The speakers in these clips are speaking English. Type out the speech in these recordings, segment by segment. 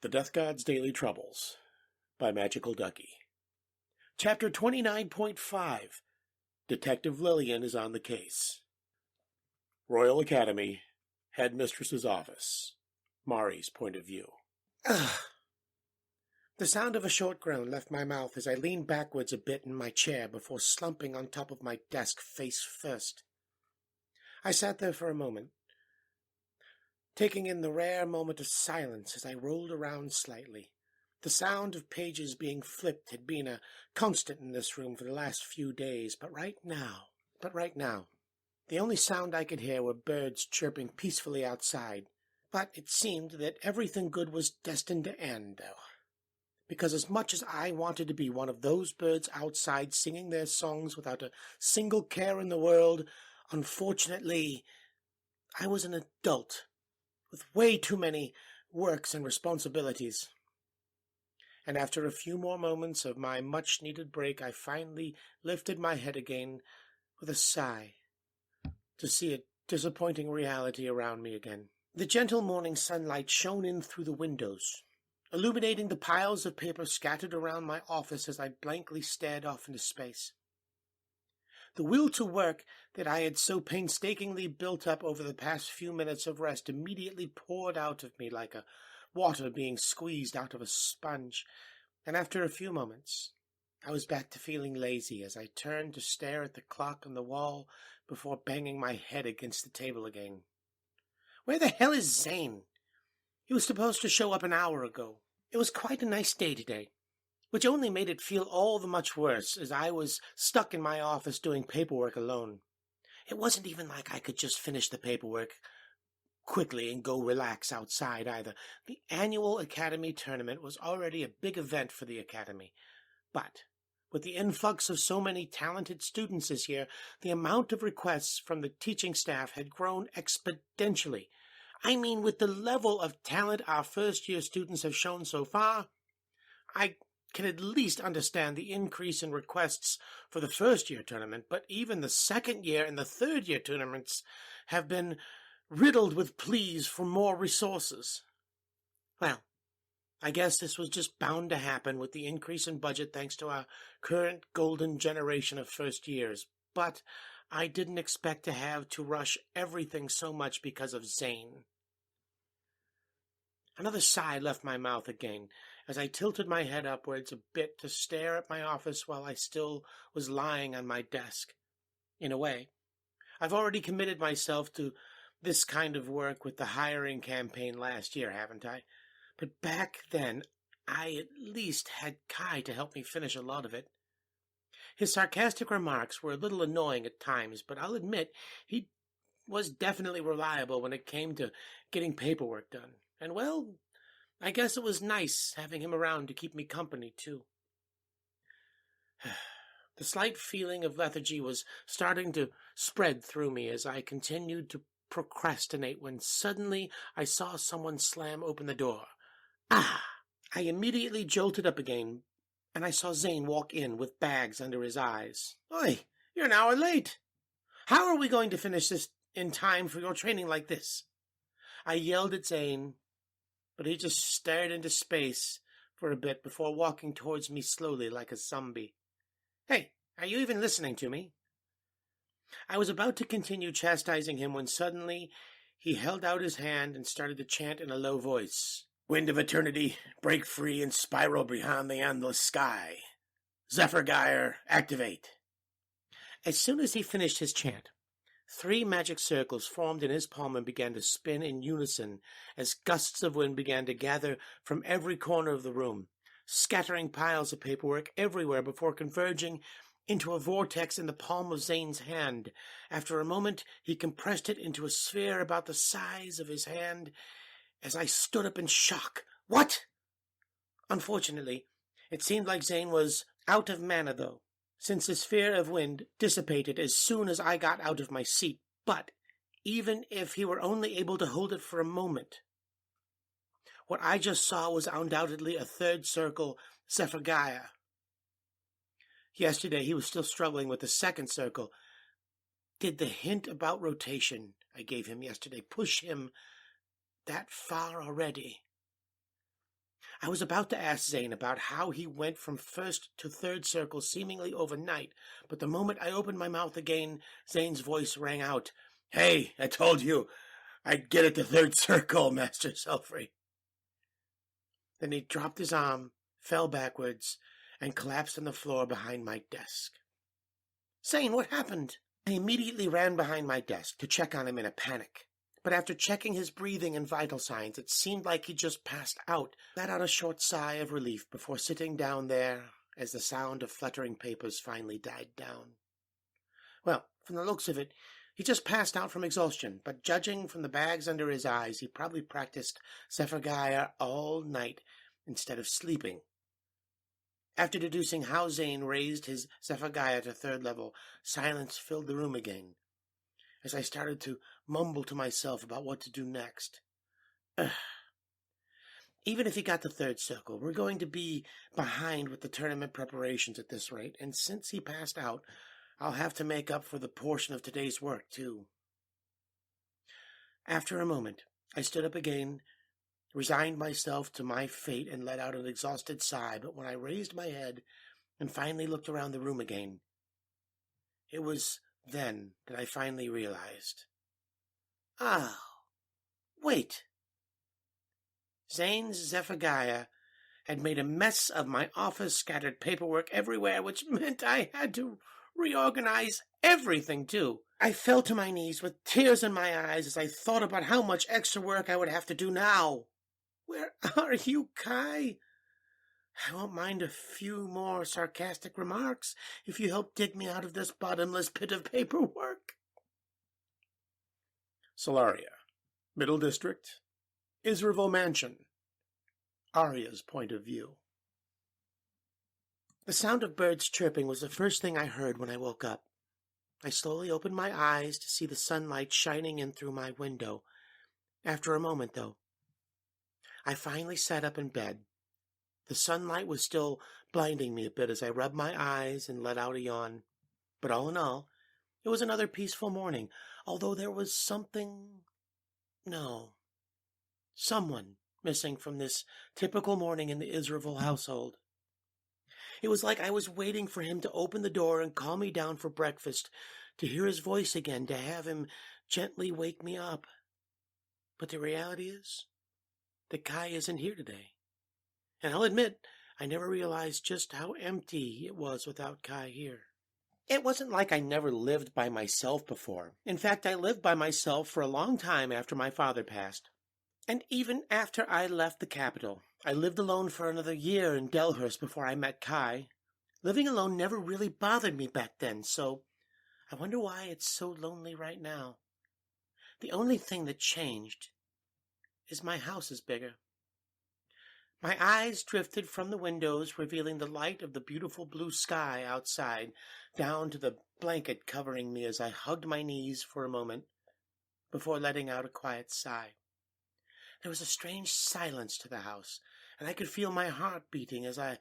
The Death God's Daily Troubles by MagicalDucky. Chapter 29.5 Detective Lillian is on the case. Royal Academy, Headmistress's Office. Mari's point of view. Ugh. The sound of a short groan left my mouth as I leaned backwards a bit in my chair before slumping on top of my desk face first. I sat there for a moment, taking in the rare moment of silence as I rolled around slightly. The sound of pages being flipped had been a constant in this room for the last few days, but right now, the only sound I could hear were birds chirping peacefully outside. But it seemed that everything good was destined to end, though. Because as much as I wanted to be one of those birds outside singing their songs without a single care in the world, unfortunately, I was an adult with way too many works and responsibilities. And after a few more moments of my much-needed break, I finally lifted my head again with a sigh to see a disappointing reality around me again. The gentle morning sunlight shone in through the windows, illuminating the piles of paper scattered around my office as I blankly stared off into space. The will to work that I had so painstakingly built up over the past few minutes of rest immediately poured out of me like a water being squeezed out of a sponge, and after a few moments, I was back to feeling lazy as I turned to stare at the clock on the wall before banging my head against the table again. Where the hell is Zane? He was supposed to show up an hour ago. It was quite a nice day today, which only made it feel all the much worse as I was stuck in my office doing paperwork alone. It wasn't even like I could just finish the paperwork quickly and go relax outside either. The annual Academy tournament was already a big event for the Academy, but with the influx of so many talented students this year, the amount of requests from the teaching staff had grown exponentially. I mean, with the level of talent our first-year students have shown so far, I can at least understand the increase in requests for the first-year tournament, but even the second-year and the third-year tournaments have been riddled with pleas for more resources. Well, I guess this was just bound to happen with the increase in budget thanks to our current golden generation of first years, but I didn't expect to have to rush everything so much because of Zane. Another sigh left my mouth again as I tilted my head upwards a bit to stare at my office while I still was lying on my desk. In a way, I've already committed myself to this kind of work with the hiring campaign last year, haven't I? But back then, I at least had Kai to help me finish a lot of it. His sarcastic remarks were a little annoying at times, but I'll admit he was definitely reliable when it came to getting paperwork done. And, well, I guess it was nice having him around to keep me company, too. The slight feeling of lethargy was starting to spread through me as I continued to procrastinate when suddenly I saw someone slam open the door. Ah! I immediately jolted up again, and I saw Zane walk in with bags under his eyes. Oi, you're an hour late. How are we going to finish this in time for your training like this? I yelled at Zane, but he just stared into space for a bit before walking towards me slowly like a zombie. Hey, are you even listening to me? I was about to continue chastising him when suddenly he held out his hand and started to chant in a low voice. Wind of eternity, break free and spiral behind the endless sky. Zephyr Geyer, activate. As soon as he finished his chant, 3 magic circles formed in his palm and began to spin in unison as gusts of wind began to gather from every corner of the room, scattering piles of paperwork everywhere before converging into a vortex in the palm of Zane's hand. After a moment, he compressed it into a sphere about the size of his hand as I stood up in shock. What? Unfortunately, it seemed like Zane was out of mana, though, since the sphere of wind dissipated as soon as I got out of my seat. But even if he were only able to hold it for a moment, what I just saw was undoubtedly a third circle, Zephyr Geyer. Yesterday he was still struggling with the second circle. Did the hint about rotation I gave him yesterday push him that far already? I was about to ask Zane about how he went from first to third circle seemingly overnight, but the moment I opened my mouth again, Zane's voice rang out. "Hey, I told you I'd get it to third circle, Master Selfrey." Then he dropped his arm, fell backwards, and collapsed on the floor behind my desk. "Zane, what happened?" I immediately ran behind my desk to check on him in a panic. But after checking his breathing and vital signs, it seemed like he just passed out. I let out a short sigh of relief before sitting down there as the sound of fluttering papers finally died down. Well, from the looks of it, he just passed out from exhaustion, but judging from the bags under his eyes, he probably practiced Zephagaya all night instead of sleeping. After deducing how Zane raised his Zephagaya to third level, silence filled the room again, as I started to mumble to myself about what to do next. Even if he got to third circle, we're going to be behind with the tournament preparations at this rate, and since he passed out, I'll have to make up for the portion of today's work, too. After a moment, I stood up again, resigned myself to my fate, and let out an exhausted sigh, but when I raised my head and finally looked around the room again, it was then that I finally realized. Oh, wait. Zane's Zephagaya had made a mess of my office, scattered paperwork everywhere, which meant I had to reorganize everything, too. I fell to my knees with tears in my eyes as I thought about how much extra work I would have to do now. Where are you, Kai? I won't mind a few more sarcastic remarks if you help dig me out of this bottomless pit of paperwork. Solaria, Middle District, Israel Mansion. Arya's point of view. The sound of birds chirping was the first thing I heard when I woke up. I slowly opened my eyes to see the sunlight shining in through my window. After a moment, though, I finally sat up in bed. The sunlight was still blinding me a bit as I rubbed my eyes and let out a yawn. But all in all, it was another peaceful morning, although there was someone missing from this typical morning in the Israel household. It was like I was waiting for him to open the door and call me down for breakfast, to hear his voice again, to have him gently wake me up. But the reality is that Kai isn't here today. And I'll admit, I never realized just how empty it was without Kai here. It wasn't like I never lived by myself before. In fact, I lived by myself for a long time after my father passed. And even after I left the capital, I lived alone for another year in Delhurst before I met Kai. Living alone never really bothered me back then, so I wonder why it's so lonely right now. The only thing that changed is my house is bigger. My eyes drifted from the windows, revealing the light of the beautiful blue sky outside, down to the blanket covering me as I hugged my knees for a moment, before letting out a quiet sigh. There was a strange silence to the house, and I could feel my heart beating as a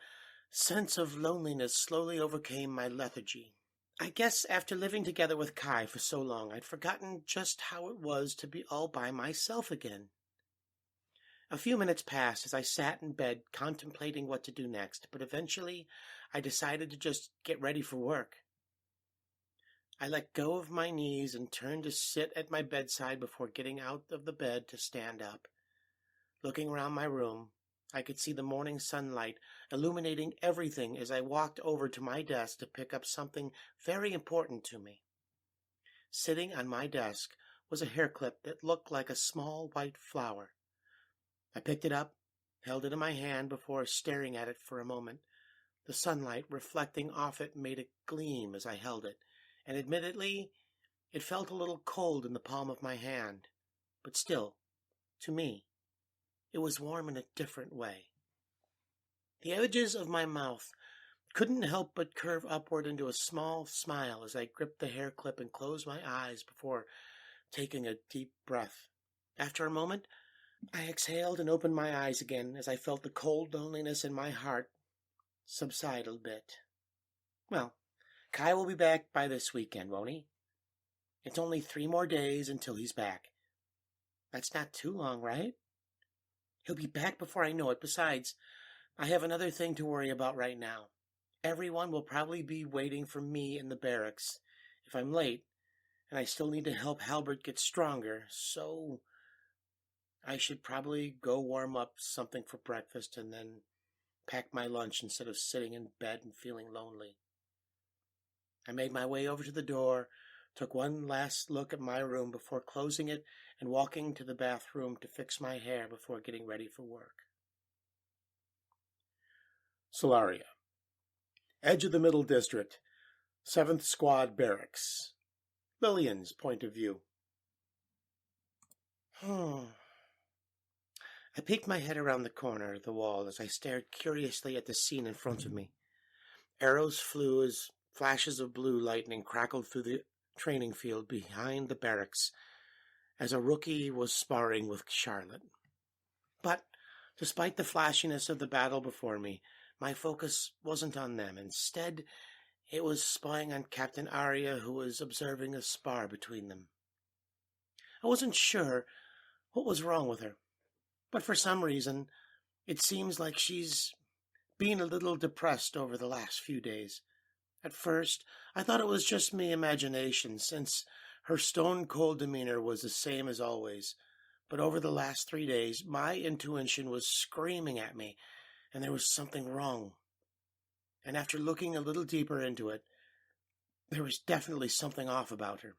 sense of loneliness slowly overcame my lethargy. I guess after living together with Kai for so long, I'd forgotten just how it was to be all by myself again. A few minutes passed as I sat in bed contemplating what to do next, but eventually I decided to just get ready for work. I let go of my knees and turned to sit at my bedside before getting out of the bed to stand up. Looking around my room, I could see the morning sunlight illuminating everything as I walked over to my desk to pick up something very important to me. Sitting on my desk was a hair clip that looked like a small white flower. I picked it up, held it in my hand before staring at it for a moment. The sunlight reflecting off it made a gleam as I held it, and admittedly, it felt a little cold in the palm of my hand. But still, to me, it was warm in a different way. The edges of my mouth couldn't help but curve upward into a small smile as I gripped the hair clip and closed my eyes before taking a deep breath. After a moment, I exhaled and opened my eyes again as I felt the cold loneliness in my heart subside a bit. Well, Kai will be back by this weekend, won't he? It's only 3 more days until he's back. That's not too long, right? He'll be back before I know it. Besides, I have another thing to worry about right now. Everyone will probably be waiting for me in the barracks. If I'm late, and I still need to help Halbert get stronger, so I should probably go warm up something for breakfast and then pack my lunch instead of sitting in bed and feeling lonely. I made my way over to the door, took one last look at my room before closing it and walking to the bathroom to fix my hair before getting ready for work. Solaria. Edge of the Middle District. 7th Squad Barracks. Lillian's point of view. I peeked my head around the corner of the wall as I stared curiously at the scene in front of me. Arrows flew as flashes of blue lightning crackled through the training field behind the barracks as a rookie was sparring with Charlotte. But despite the flashiness of the battle before me, my focus wasn't on them. Instead, it was spying on Captain Arya, who was observing a spar between them. I wasn't sure what was wrong with her, but for some reason, it seems like she's been a little depressed over the last few days. At first, I thought it was just me imagination, since her stone-cold demeanor was the same as always. But over the last 3 days, my intuition was screaming at me, and there was something wrong. And after looking a little deeper into it, there was definitely something off about her.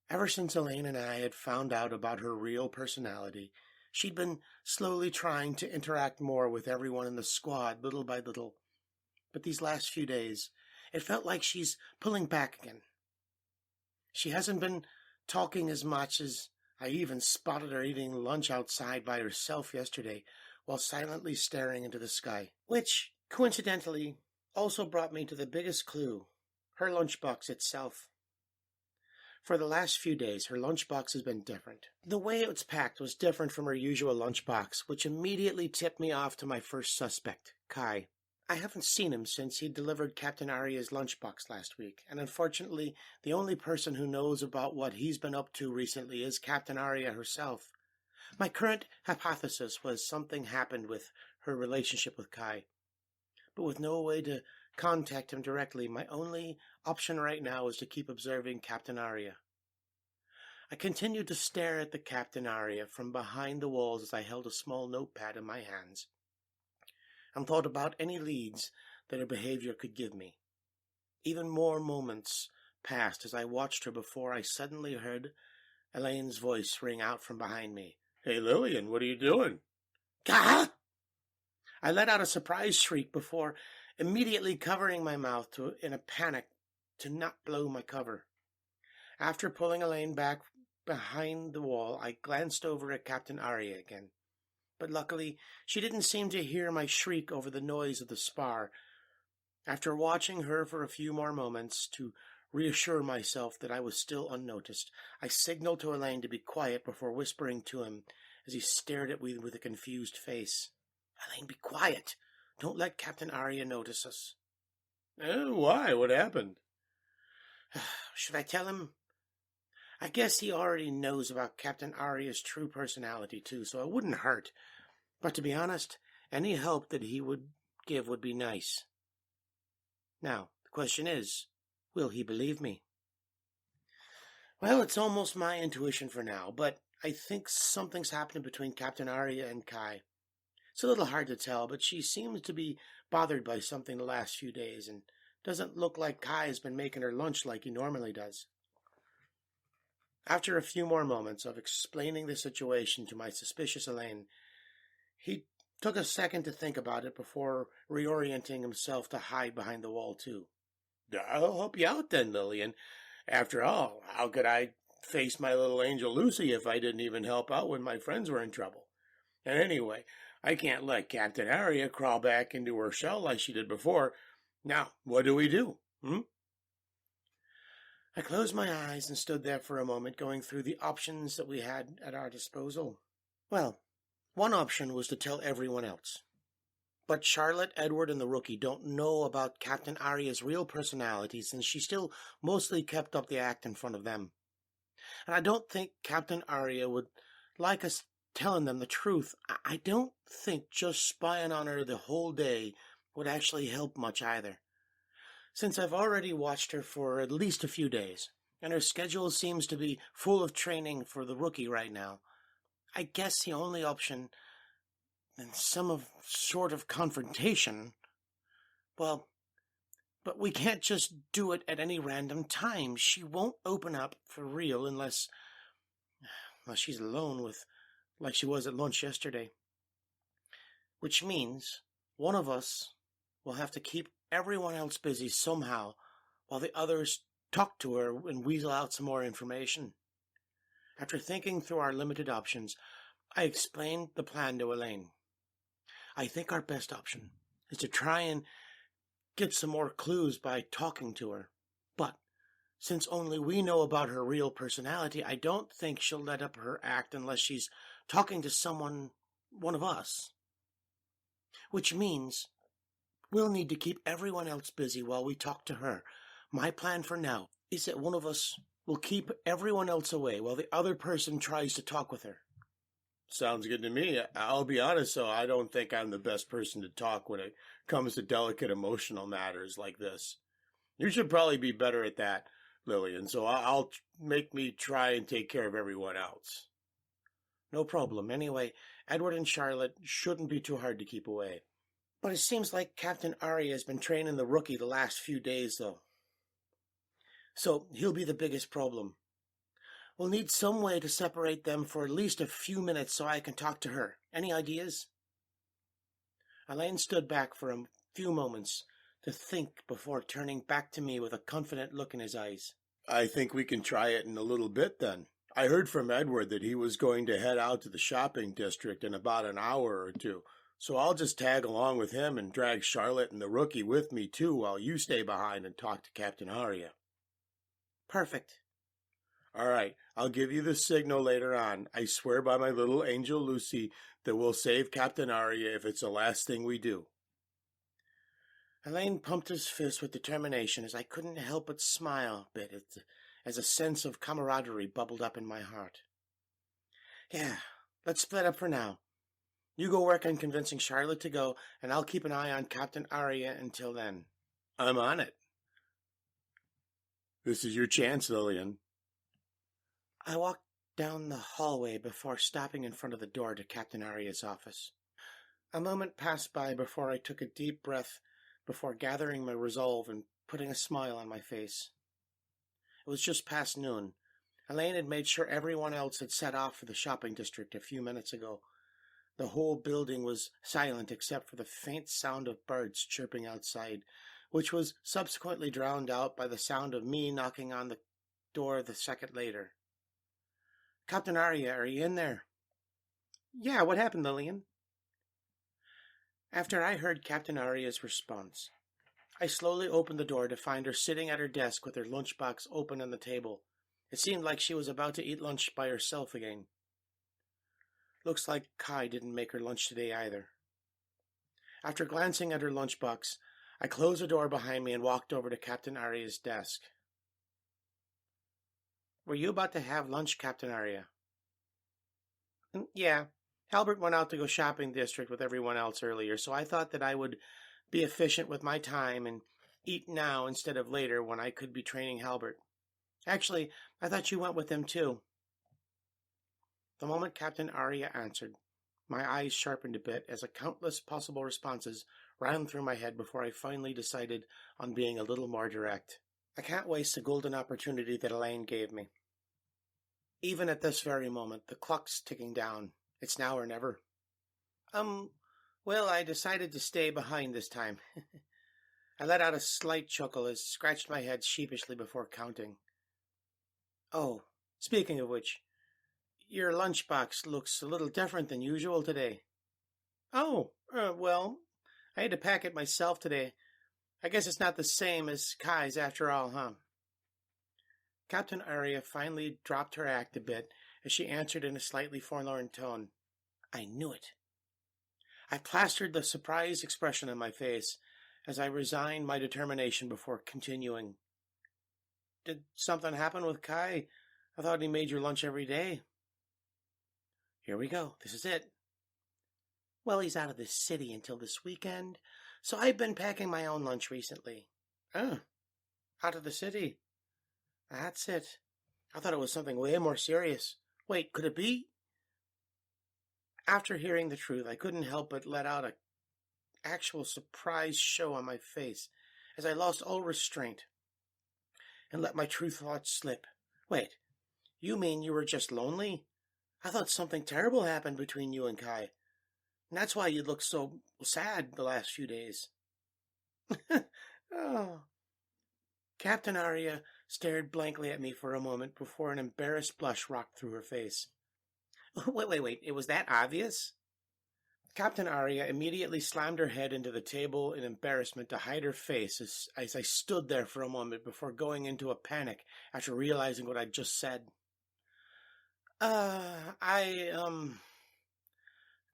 Ever since Elaine and I had found out about her real personality, she'd been slowly trying to interact more with everyone in the squad, little by little. But these last few days, it felt like she's pulling back again. She hasn't been talking as much as I even spotted her eating lunch outside by herself yesterday, while silently staring into the sky, which, coincidentally, also brought me to the biggest clue, her lunchbox itself. For the last few days, her lunchbox has been different. The way it was packed was different from her usual lunchbox, which immediately tipped me off to my first suspect, Kai. I haven't seen him since he delivered Captain Arya's lunchbox last week, and unfortunately, the only person who knows about what he's been up to recently is Captain Arya herself. My current hypothesis was something happened with her relationship with Kai. But with no way to contact him directly, my only option right now is to keep observing Captain Arya. I continued to stare at the Captain Arya from behind the walls as I held a small notepad in my hands, and thought about any leads that her behavior could give me. Even more moments passed as I watched her before I suddenly heard Elaine's voice ring out from behind me. Hey, Lillian, what are you doing? Gah! I let out a surprise shriek before immediately covering my mouth in a panic to not blow my cover. After pulling Elaine back behind the wall, I glanced over at Captain Arya again. But luckily, she didn't seem to hear my shriek over the noise of the spar. After watching her for a few more moments to reassure myself that I was still unnoticed, I signaled to Elaine to be quiet before whispering to him as he stared at me with a confused face. Elaine, be quiet. Don't let Captain Arya notice us. Why? What happened? Should I tell him? I guess he already knows about Captain Arya's true personality, too, so it wouldn't hurt. But to be honest, any help that he would give would be nice. Now, the question is, will he believe me? Well, it's almost my intuition for now, but I think something's happening between Captain Arya and Kai. It's a little hard to tell, but she seems to be bothered by something the last few days, and doesn't look like Kai has been making her lunch like he normally does. After a few more moments of explaining the situation to my suspicious Elaine, he took a second to think about it before reorienting himself to hide behind the wall, too. I'll help you out then, Lillian. After all, how could I face my little angel Lucy if I didn't even help out when my friends were in trouble? And anyway, I can't let Captain Arya crawl back into her shell like she did before. Now, what do we do? I closed my eyes and stood there for a moment, going through the options that we had at our disposal. Well, one option was to tell everyone else. But Charlotte, Edward, and the rookie don't know about Captain Arya's real personality, since she still mostly kept up the act in front of them. And I don't think Captain Arya would like us telling them the truth. I don't think just spying on her the whole day would actually help much either, since I've already watched her for at least a few days, and her schedule seems to be full of training for the rookie right now. I guess the only option, and sort of confrontation, well, but we can't just do it at any random time. She won't open up for real unless she's alone with, like she was at lunch yesterday. Which means one of us will have to keep everyone else busy somehow while the others talk to her and weasel out some more information. After thinking through our limited options, I explained the plan to Elaine. I think our best option is to try and get some more clues by talking to her. But since only we know about her real personality, I don't think she'll let up her act unless she's talking to one of us. Which means we'll need to keep everyone else busy while we talk to her. My plan for now is that one of us will keep everyone else away while the other person tries to talk with her. Sounds good to me. I'll be honest, though, I don't think I'm the best person to talk when it comes to delicate emotional matters like this. You should probably be better at that, Lillian, so I'll make me try and take care of everyone else. No problem. Anyway, Edward and Charlotte shouldn't be too hard to keep away. But it seems like Captain Arya has been training the rookie the last few days, though. So he'll be the biggest problem. We'll need some way to separate them for at least a few minutes so I can talk to her. Any ideas? Elaine stood back for a few moments to think before turning back to me with a confident look in his eyes. I think we can try it in a little bit, then. I heard from Edward that he was going to head out to the shopping district in about an hour or two, so I'll just tag along with him and drag Charlotte and the rookie with me, too, while you stay behind and talk to Captain Arya. Perfect. All right, I'll give you the signal later on. I swear by my little angel Lucy that we'll save Captain Arya if it's the last thing we do. Elaine pumped his fist with determination as I couldn't help but smile a bit as a sense of camaraderie bubbled up in my heart. Yeah, let's split up for now. You go work on convincing Charlotte to go, and I'll keep an eye on Captain Arya until then. I'm on it. This is your chance, Lillian. I walked down the hallway before stopping in front of the door to Captain Arya's office. A moment passed by before I took a deep breath before gathering my resolve and putting a smile on my face. It was just past noon. Elaine had made sure everyone else had set off for the shopping district a few minutes ago. The whole building was silent except for the faint sound of birds chirping outside, which was subsequently drowned out by the sound of me knocking on the door the second later. Captain Arya, are you in there? Yeah, what happened, Lillian? After I heard Captain Arya's response, I slowly opened the door to find her sitting at her desk with her lunchbox open on the table. It seemed like she was about to eat lunch by herself again. Looks like Kai didn't make her lunch today either. After glancing at her lunchbox, I closed the door behind me and walked over to Captain Arya's desk. Were you about to have lunch, Captain Arya? Yeah. Halbert went out to go shopping district with everyone else earlier, so I thought that I would be efficient with my time and eat now instead of later when I could be training Halbert. Actually, I thought you went with him too. The moment Captain Arya answered, my eyes sharpened a bit as countless possible responses ran through my head before I finally decided on being a little more direct. I can't waste the golden opportunity that Elaine gave me. Even at this very moment, the clock's ticking down. It's now or never. Well, I decided to stay behind this time. I let out a slight chuckle as I scratched my head sheepishly before counting. Oh, speaking of which, your lunchbox looks a little different than usual today. Oh, well, I had to pack it myself today. I guess it's not the same as Kai's after all, huh? Captain Arya finally dropped her act a bit as she answered in a slightly forlorn tone. I knew it. I plastered the surprised expression on my face as I resigned my determination before continuing. Did something happen with Kai? I thought he made your lunch every day. Here we go. This is it. Well, he's out of the city until this weekend, so I've been packing my own lunch recently. Oh, out of the city. That's it. I thought it was something way more serious. Wait, could it be? After hearing the truth, I couldn't help but let out an actual surprise show on my face as I lost all restraint and let my true thoughts slip. Wait, you mean you were just lonely? I thought something terrible happened between you and Kai. And that's why you looked so sad the last few days. Oh. Captain Arya stared blankly at me for a moment before an embarrassed blush rocked through her face. Wait, it was that obvious? Captain Arya immediately slammed her head into the table in embarrassment to hide her face as I stood there for a moment before going into a panic after realizing what I'd just said.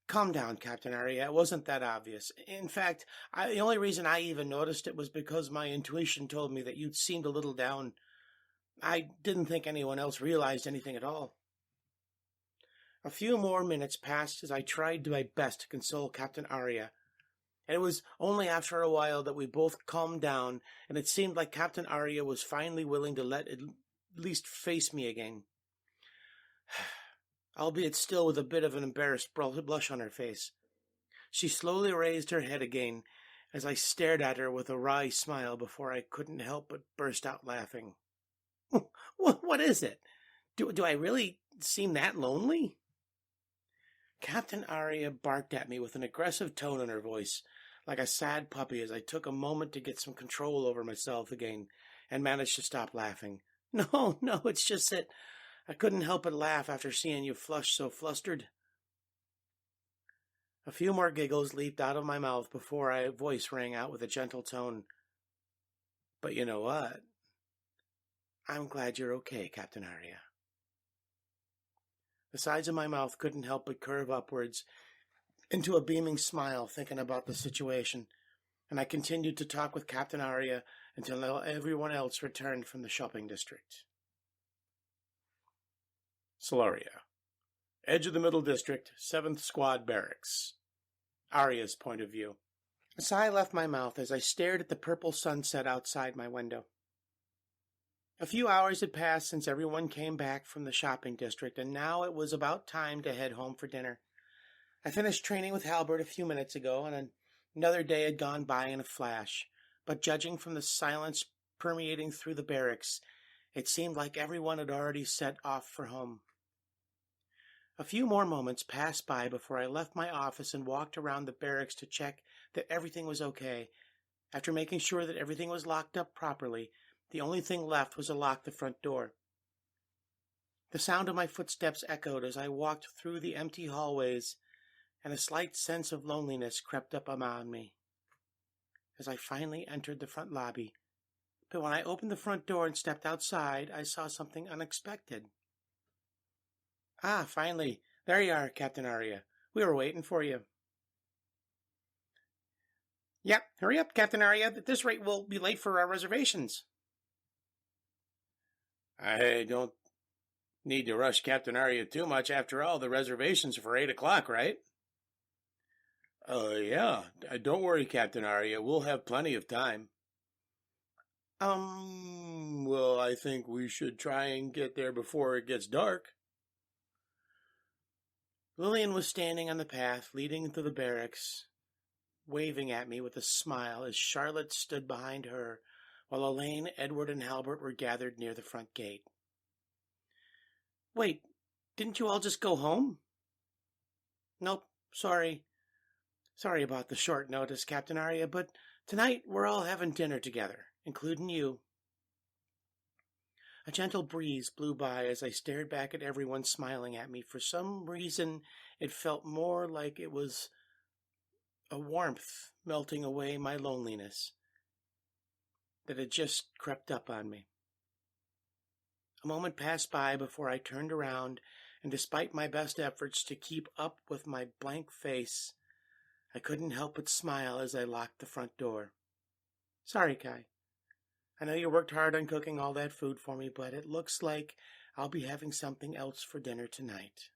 Calm down, Captain Arya. It wasn't that obvious. In fact, the only reason I even noticed it was because my intuition told me that you'd seemed a little down. I didn't think anyone else realized anything at all. A few more minutes passed as I tried my best to console Captain Arya, and it was only after a while that we both calmed down, and it seemed like Captain Arya was finally willing to at least face me again. Albeit still with a bit of an embarrassed blush on her face. She slowly raised her head again as I stared at her with a wry smile before I couldn't help but burst out laughing. What is it? Do I really seem that lonely? Captain Arya barked at me with an aggressive tone in her voice, like a sad puppy, as I took a moment to get some control over myself again and managed to stop laughing. No, it's just that I couldn't help but laugh after seeing you flush so flustered. A few more giggles leaped out of my mouth before my voice rang out with a gentle tone. But you know what? I'm glad you're okay, Captain Arya. The sides of my mouth couldn't help but curve upwards into a beaming smile thinking about the situation, and I continued to talk with Captain Arya until everyone else returned from the shopping district. Solaria. Edge of the Middle District, 7th Squad Barracks. Arya's point of view. A sigh left my mouth as I stared at the purple sunset outside my window. A few hours had passed since everyone came back from the shopping district, and now it was about time to head home for dinner. I finished training with Halbert a few minutes ago, and another day had gone by in a flash, but judging from the silence permeating through the barracks, it seemed like everyone had already set off for home. A few more moments passed by before I left my office and walked around the barracks to check that everything was okay. After making sure that everything was locked up properly, the only thing left was to lock the front door. The sound of my footsteps echoed as I walked through the empty hallways, and a slight sense of loneliness crept up around me as I finally entered the front lobby. But when I opened the front door and stepped outside, I saw something unexpected. Ah, finally. There you are, Captain Arya. We were waiting for you. Yep, hurry up, Captain Arya. At this rate, we'll be late for our reservations. I don't need to rush Captain Arya too much. After all, the reservations are for 8 o'clock, right? Yeah. Don't worry, Captain Arya. We'll have plenty of time. Well, I think we should try and get there before it gets dark. Lillian was standing on the path leading to the barracks, waving at me with a smile as Charlotte stood behind her, while Elaine, Edward, and Halbert were gathered near the front gate. Wait, didn't you all just go home? Nope, sorry. Sorry about the short notice, Captain Arya, but tonight we're all having dinner together, including you. A gentle breeze blew by as I stared back at everyone smiling at me. For some reason, it felt more like it was a warmth melting away my loneliness that had just crept up on me. A moment passed by before I turned around, and despite my best efforts to keep up with my blank face, I couldn't help but smile as I locked the front door. Sorry, Kai. I know you worked hard on cooking all that food for me, but it looks like I'll be having something else for dinner tonight.